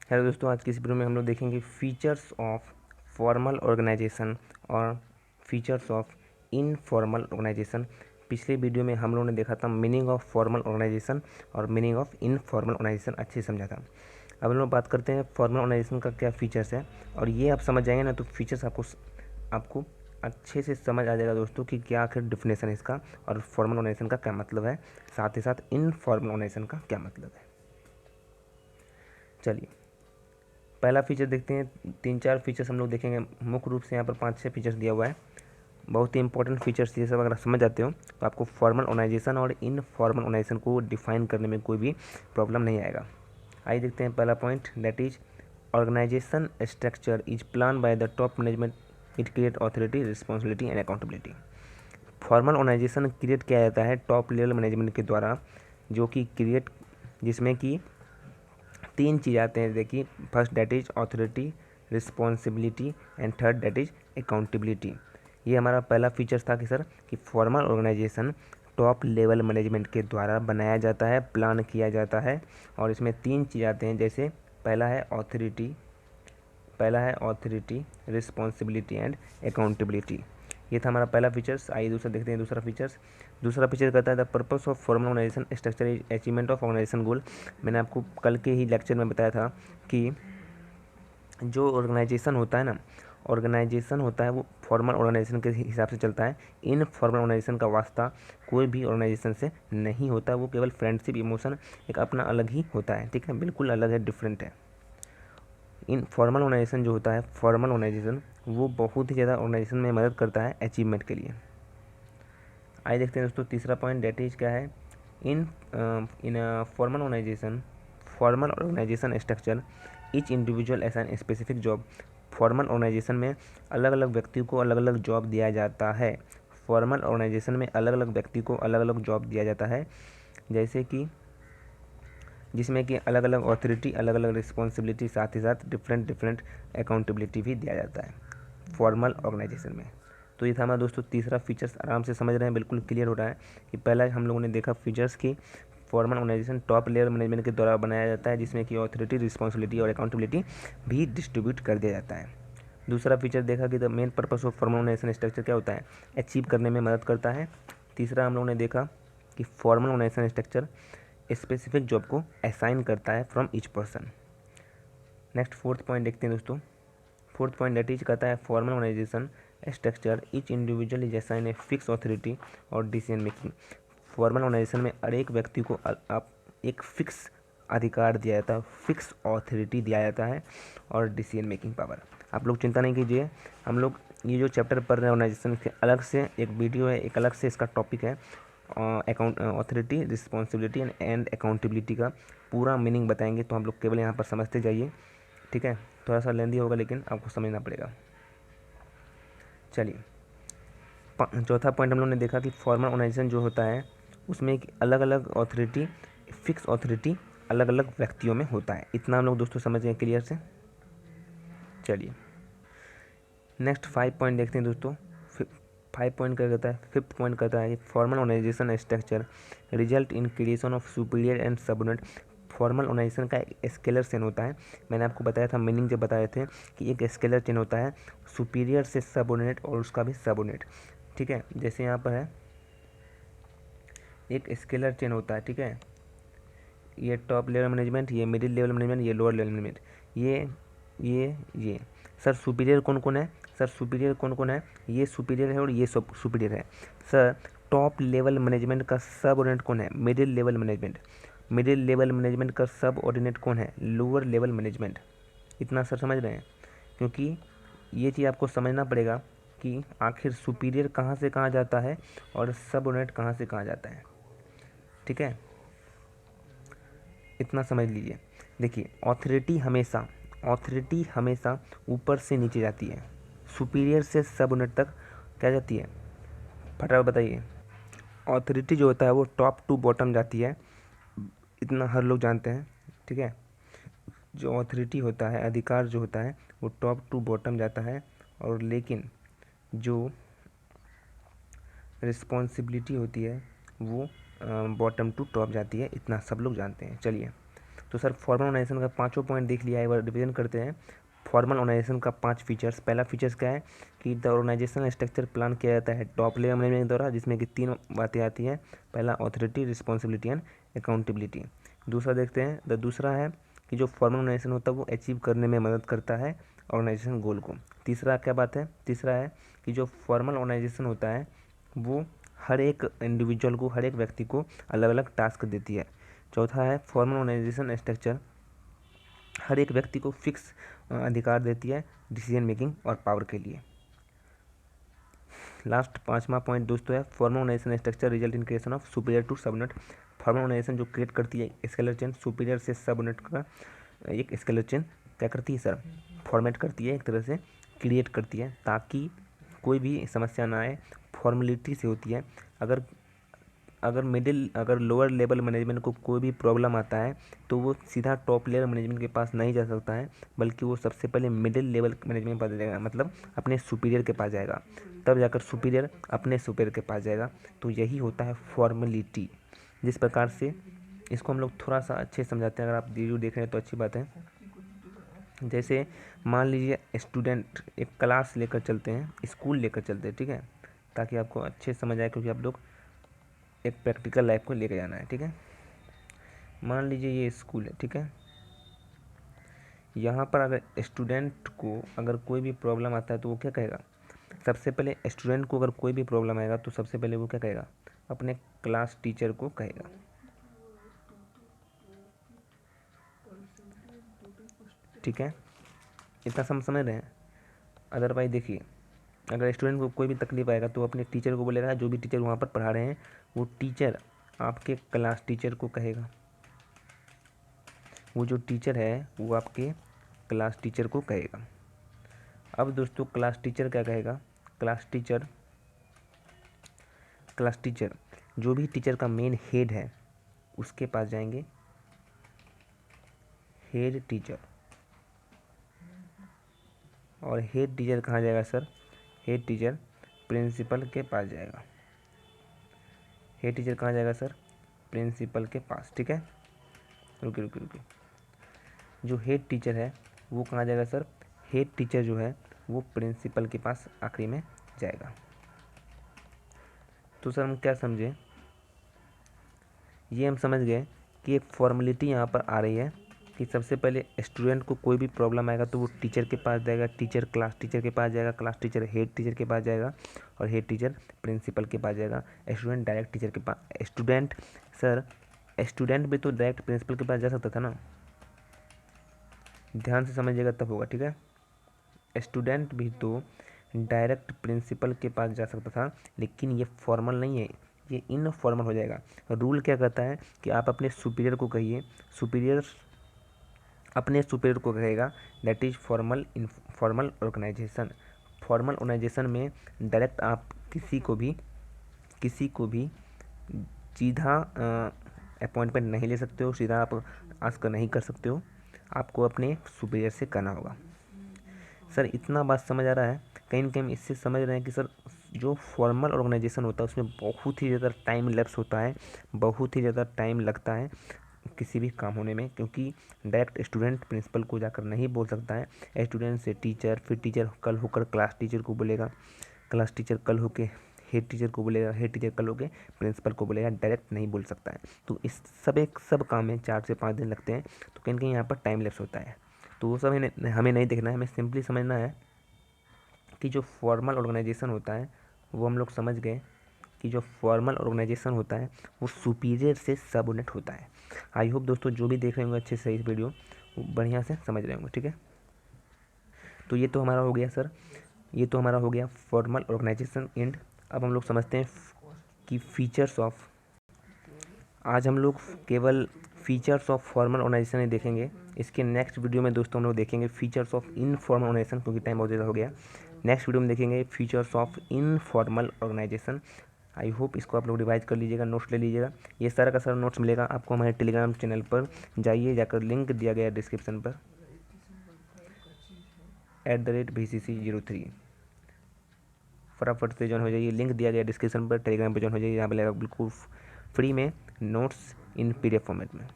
Hello दोस्तों, आज की इस वीडियो में हम लोग देखेंगे फीचर्स ऑफ फॉर्मल ऑर्गेनाइजेशन और फीचर्स ऑफ इनफॉर्मल ऑर्गेनाइजेशन। पिछले वीडियो में हम लोगों ने देखा था मीनिंग ऑफ फॉर्मल ऑर्गेनाइजेशन और मीनिंग ऑफ इनफॉर्मल ऑर्गेनाइजेशन अच्छे से समझा था। अब हम लोग बात करते हैं फॉर्मल ऑर्गेनाइजेशन का क्या फीचर्स है, और ये आप समझ जाएंगे ना तो फीचर्स आपको अच्छे से समझ आ जाएगा दोस्तों कि क्या आखिर डिफिनेशन है इसका और फॉर्मल ऑर्गेनाइजेशन का क्या मतलब है, साथ ही साथ इनफॉर्मल ऑर्गेनाइजेशन का क्या मतलब है। चलिए पहला फीचर देखते हैं। 3-4 फीचर्स हम लोग देखेंगे, मुख्य रूप से यहाँ पर 5-6 फीचर्स दिया हुआ है। बहुत ही इंपॉर्टेंट फीचर्स ये सब अगर आप समझ जाते हो तो आपको फॉर्मल ऑर्गेनाइजेशन और इनफॉर्मल ऑर्गेनाइजेशन को डिफाइन करने में कोई भी प्रॉब्लम नहीं आएगा। आइए देखते हैं पहला point, that is organisation structure is plan by the top management, it create authority, responsibility and accountability. Formal organisation create किया जाता है टॉप लेवल मैनेजमेंट के द्वारा, जो कि क्रिएट जिसमें कि 3 चीज़ आते हैं। देखिए, first that is authority, responsibility and third that is accountability. ये हमारा पहला फीचर था कि सर कि formal organisation top level management के द्वारा बनाया जाता है, प्लान किया जाता है, और इसमें 3 चीज़ आते हैं। जैसे पहला है ऑथोरिटी, रिस्पॉन्सिबिलिटी एंड अकाउंटेबिलिटी। ये था हमारा पहला फीचर्स। आइए दूसरा देखते हैं दूसरा फीचर्स। दूसरा फीचर कहता है the purpose of formal organisation structure is achievement of organisation goal. मैंने आपको कल के ही लेक्चर में बताया था कि जो ऑर्गेनाइजेशन होता है वो फॉर्मल ऑर्गेनाइजेशन के हिसाब से चलता है। इन फॉर्मल ऑर्गेनाइजेशन का वास्ता कोई भी ऑर्गेनाइजेशन से नहीं होता, वो केवल फ्रेंडशिप इमोशन एक अपना अलग ही होता है। ठीक है, बिल्कुल अलग है, डिफरेंट है। इन फॉर्मल ऑर्गेनाइजेशन जो होता है, फॉर्मल ऑर्गेनाइजेशन वो बहुत ही ज़्यादा ऑर्गेनाइजेशन में मदद करता है अचीवमेंट के लिए। आइए देखते हैं दोस्तों तीसरा पॉइंट, डेट इज क्या है। In in formal organisation structure each individual assign specific job. Formal organisation में अलग अलग व्यक्ति को अलग अलग जॉब दिया जाता है। फॉर्मल ऑर्गेनाइजेशन में अलग अलग व्यक्ति को अलग अलग जॉब दिया जाता है, जैसे कि जिसमें कि अलग अलग ऑथोरिटी, अलग अलग रिस्पॉन्सिबिलिटी, साथ ही साथ डिफरेंट अकाउंटेबिलिटी भी दिया जाता है फॉर्मल ऑर्गेनाइजेशन में। तो ये था हमारा दोस्तों तीसरा फीचर्स। आराम से समझ रहे हैं, बिल्कुल क्लियर हो रहा है कि पहला हम लोगों ने देखा फीचर्स की formal organisation top level management के द्वारा बनाया जाता है, जिसमें कि ऑथोरिटी, रिस्पॉन्सिबिलिटी और अकाउंटेबिलिटी भी डिस्ट्रीब्यूट कर दिया जाता है। दूसरा फीचर देखा कि the main purpose of formal organisation structure क्या होता है, अचीव करने में मदद करता है। तीसरा हम लोगों ने देखा कि formal organisation structure specific job को असाइन करता है from each person. Next fourth point देखते हैं दोस्तों। फोर्थ पॉइंट दैट इज कहता है formal organisation structure each individual is assign a fix authority और डिसीजन मेकिंग। फॉर्मल ऑर्गेनाइजेशन में हर एक व्यक्ति को आप एक फिक्स अधिकार दिया जाता है, फिक्स ऑथोरिटी दिया जाता है और डिसीजन मेकिंग पावर। आप लोग चिंता नहीं कीजिए, हम लोग ये जो चैप्टर पढ़ रहे हैं ऑर्गेनाइजेशन के अलग से एक वीडियो है, एक अलग से इसका टॉपिक है account authority, responsibility and accountability का पूरा मीनिंग बताएंगे, तो हम लोग केवल यहाँ पर समझते जाइए। ठीक है, थोड़ा सा लेंदी होगा लेकिन आपको समझना पड़ेगा। चलिए चौथा पॉइंट हम लोग ने देखा कि फॉर्मल ऑर्गेनाइजेशन जो होता है उसमें एक अलग अलग ऑथोरिटी, फिक्स ऑथोरिटी अलग अलग व्यक्तियों में होता है। इतना हम लोग दोस्तों समझ गए क्लियर से। चलिए नेक्स्ट 5 पॉइंट देखते हैं दोस्तों। 5 पॉइंट क्या कहता है, फिफ्थ पॉइंट कहता है कि formal organisation structure result in creation of superior and subordinate. Formal organisation का एक स्केलर चेन होता है। मैंने आपको बताया था, मीनिंग जब बताए थे कि एक स्केलर चेन होता है सुपीरियर से सबऑर्डिनेट और उसका भी सबऑर्डिनेट। ठीक है, जैसे यहाँ पर है एक स्केलर चेन होता है। ठीक है, ये टॉप लेवल मैनेजमेंट, ये मिडिल लेवल मैनेजमेंट, ये लोअर लेवल मैनेजमेंट, ये सर सुपीरियर कौन कौन है, सर सुपीरियर कौन कौन है, ये सुपीरियर है और ये सब सुपीरियर है। सर टॉप लेवल मैनेजमेंट का सब ऑर्डिनेट कौन है, middle level management. Middle level management का सब ऑर्डिनेट कौन है, लोअर लेवल मैनेजमेंट। इतना सर समझ रहे हैं, क्योंकि ये चीज़ आपको समझना पड़ेगा कि आखिर सुपीरियर कहाँ से कहाँ जाता है और सब ऑर्डिनेट कहाँ से कहाँ जाता है। ठीक है, इतना समझ लीजिए। देखिए ऑथोरिटी हमेशा ऊपर से नीचे जाती है, सुपीरियर से सबऑर्डिनेट तक क्या जाती है, फटाफट बताइए। ऑथोरिटी जो होता है वो टॉप टू बॉटम जाती है, इतना हर लोग जानते हैं। ठीक है, जो ऑथोरिटी होता है, अधिकार जो होता है वो टॉप टू बॉटम जाता है, और लेकिन जो रिस्पॉन्सिबिलिटी होती है वो बॉटम टू टॉप जाती है, इतना सब लोग जानते हैं। चलिए तो सर फॉर्मल ऑर्गेनाइजेशन का 5 पॉइंट देख लिया है, एक बार रिविजन करते हैं। फॉर्मल ऑर्गेनाइजेशन का 5 फीचर्स। पहला फीचर्स क्या है कि द ऑर्गेनाइजेशनल स्ट्रक्चर प्लान किया जाता है टॉप लेवल मैनेजमेंट के द्वारा, जिसमें कि 3 बातें आती हैं। पहला ऑथोरिटी, रिस्पॉन्सिबिलिटी एंड अकाउंटेबिलिटी। दूसरा देखते हैं, दूसरा है कि जो फॉर्मल ऑर्गेनाइजेशन होता है वो अचीव करने में मदद करता है ऑर्गेनाइजेशन गोल को। तीसरा क्या बात है, तीसरा है कि जो फॉर्मल ऑर्गेनाइजेशन होता है वो हर एक इंडिविजुअल को, हर एक व्यक्ति को अलग अलग टास्क देती है। चौथा है फॉर्मल ऑर्गेनाइजेशन स्ट्रक्चर हर एक व्यक्ति को फिक्स अधिकार देती है डिसीजन मेकिंग और पावर के लिए। लास्ट 5वां पॉइंट दोस्तों है formal organisation structure result in creation of superior to subnet. Formal organisation जो क्रिएट करती है स्केलर चेन, सुपीरियर से सबनेट का एक स्केलर चेन क्या करती है सर, फॉर्मेट करती है, एक तरह से क्रिएट करती है, ताकि कोई भी समस्या ना आए। फॉर्मेलिटी से होती है। अगर लोअर लेवल मैनेजमेंट को कोई भी प्रॉब्लम आता है तो वो सीधा टॉप लेवल मैनेजमेंट के पास नहीं जा सकता है, बल्कि वो सबसे पहले मिडिल लेवल मैनेजमेंट के पास जाएगा, मतलब अपने सुपीरियर के पास जाएगा, तब जाकर सुपीरियर अपने सुपीरियर के पास जाएगा। तो यही होता है फॉर्मेलिटी। जिस प्रकार से इसको हम लोग थोड़ा सा अच्छे से समझाते हैं, अगर आप वीडियो देख रहे हैं तो अच्छी बात है। जैसे मान लीजिए स्टूडेंट एक क्लास लेकर चलते हैं, स्कूल लेकर चलते हैं, ठीक है, ताकि आपको अच्छे से समझ आए, क्योंकि आप लोग एक प्रैक्टिकल लाइफ को लेकर जाना है, ठीक है। मान लीजिए ये स्कूल है, ठीक है। यहाँ पर अगर स्टूडेंट को अगर कोई भी प्रॉब्लम आता है तो वो क्या कहेगा, सबसे पहले स्टूडेंट को अगर कोई भी प्रॉब्लम आएगा तो सबसे पहले वो क्या कहेगा, अपने क्लास टीचर को कहेगा, ठीक है। इतना समझ रहे हैं। अदरवाइज देखिए, अगर स्टूडेंट को कोई भी तकलीफ आएगा तो अपने टीचर को बोलेगा, जो भी टीचर वहाँ पर पढ़ा रहे हैं वो टीचर आपके क्लास टीचर को कहेगा, वो जो टीचर है वो आपके क्लास टीचर को कहेगा। अब दोस्तों क्लास टीचर क्या कहेगा, क्लास टीचर जो भी टीचर का मेन हेड है उसके पास जाएंगे, हेड टीचर। और हेड टीचर कहाँ जाएगा सर, हेड टीचर प्रिंसिपल के पास जाएगा। हेड टीचर कहाँ जाएगा सर, प्रिंसिपल के पास, ठीक है। रुकिए, जो हेड टीचर है वो कहाँ जाएगा सर, हेड टीचर जो है वो प्रिंसिपल के पास आखिरी में जाएगा। तो सर हम क्या समझे, ये हम समझ गए कि एक फॉर्मेलिटी यहाँ पर आ रही है कि सबसे पहले स्टूडेंट को कोई भी प्रॉब्लम आएगा तो वो टीचर के पास जाएगा, टीचर क्लास टीचर के पास जाएगा, क्लास टीचर हेड टीचर के पास जाएगा, और हेड टीचर प्रिंसिपल के पास जाएगा, स्टूडेंट डायरेक्ट टीचर के पास। स्टूडेंट भी तो डायरेक्ट प्रिंसिपल के पास जा सकता था ना, ध्यान से समझिएगा तब होगा, ठीक है। स्टूडेंट भी तो डायरेक्ट प्रिंसिपल के पास जा सकता था, लेकिन ये फॉर्मल नहीं है, ये इनफॉर्मल हो जाएगा। रूल क्या कहता है कि आप अपने सुपीरियर को कहिए, सुपीरियर अपने सुपीरियर को कहेगा, that is formal organisation. Formal organisation में डायरेक्ट आप किसी को भी सीधा अपॉइंटमेंट नहीं ले सकते हो, सीधा आप आस्क नहीं कर सकते हो, आपको अपने सुपीरियर से करना होगा। सर इतना बात समझ आ रहा है, कहीं ना कहीं इससे समझ रहे हैं कि सर जो फॉर्मल ऑर्गेनाइजेशन होता है उसमें बहुत ही ज़्यादा टाइम लैप्स होता है, बहुत ही ज़्यादा टाइम लगता है किसी भी काम होने में, क्योंकि डायरेक्ट स्टूडेंट प्रिंसिपल को जाकर नहीं बोल सकता है, स्टूडेंट से टीचर, फिर टीचर कल होकर क्लास टीचर को बोलेगा, क्लास टीचर कल होकर हेड टीचर को बोलेगा, हेड टीचर कल होकर प्रिंसिपल को बोलेगा, डायरेक्ट नहीं बोल सकता है। तो इस सब काम में 4 से 5 दिन लगते हैं, तो कहीं ना कहीं यहाँ पर टाइम लैप्स होता है। तो वो सब हमें नहीं देखना है, हमें सिंपली समझना है कि जो फॉर्मल ऑर्गेनाइजेशन होता है वो हम लोग समझ गए कि जो फॉर्मल ऑर्गेनाइजेशन होता है वो सुपीरियर से सबऑर्डिनेट होता है। आई होप दोस्तों जो भी देख रहे होंगे अच्छे से इस वीडियो वो बढ़िया से समझ रहे होंगे, ठीक है। तो ये तो हमारा हो गया सर, ये तो हमारा हो गया फॉर्मल ऑर्गेनाइजेशन एंड। अब हम लोग समझते हैं कि फीचर्स ऑफ, आज हम लोग केवल फीचर्स ऑफ फॉर्मल ऑर्गेनाइजेशन ही देखेंगे। इसके नेक्स्ट वीडियो में दोस्तों हम लोग देखेंगे फीचर्स ऑफ इनफॉर्मल ऑर्गेनाइजेशन, क्योंकि टाइम बहुत ज़्यादा हो गया। नेक्स्ट वीडियो में देखेंगे features of informal organisation. I hope इसको आप लोग रिवाइज कर लीजिएगा, नोट्स ले लीजिएगा। ये सारा का सारा नोट्स मिलेगा आपको हमारे टेलीग्राम चैनल पर, जाइए जाकर लिंक दिया गया डिस्क्रिप्शन पर @VCC03 फटाफट से ज्वाइन हो जाइए, लिंक दिया गया डिस्क्रिप्शन पर, टेलीग्राम पर ज्वाइन हो जाइए, यहाँ पर बिल्कुल फ्री में नोट्स इन PDF फॉर्मेट में।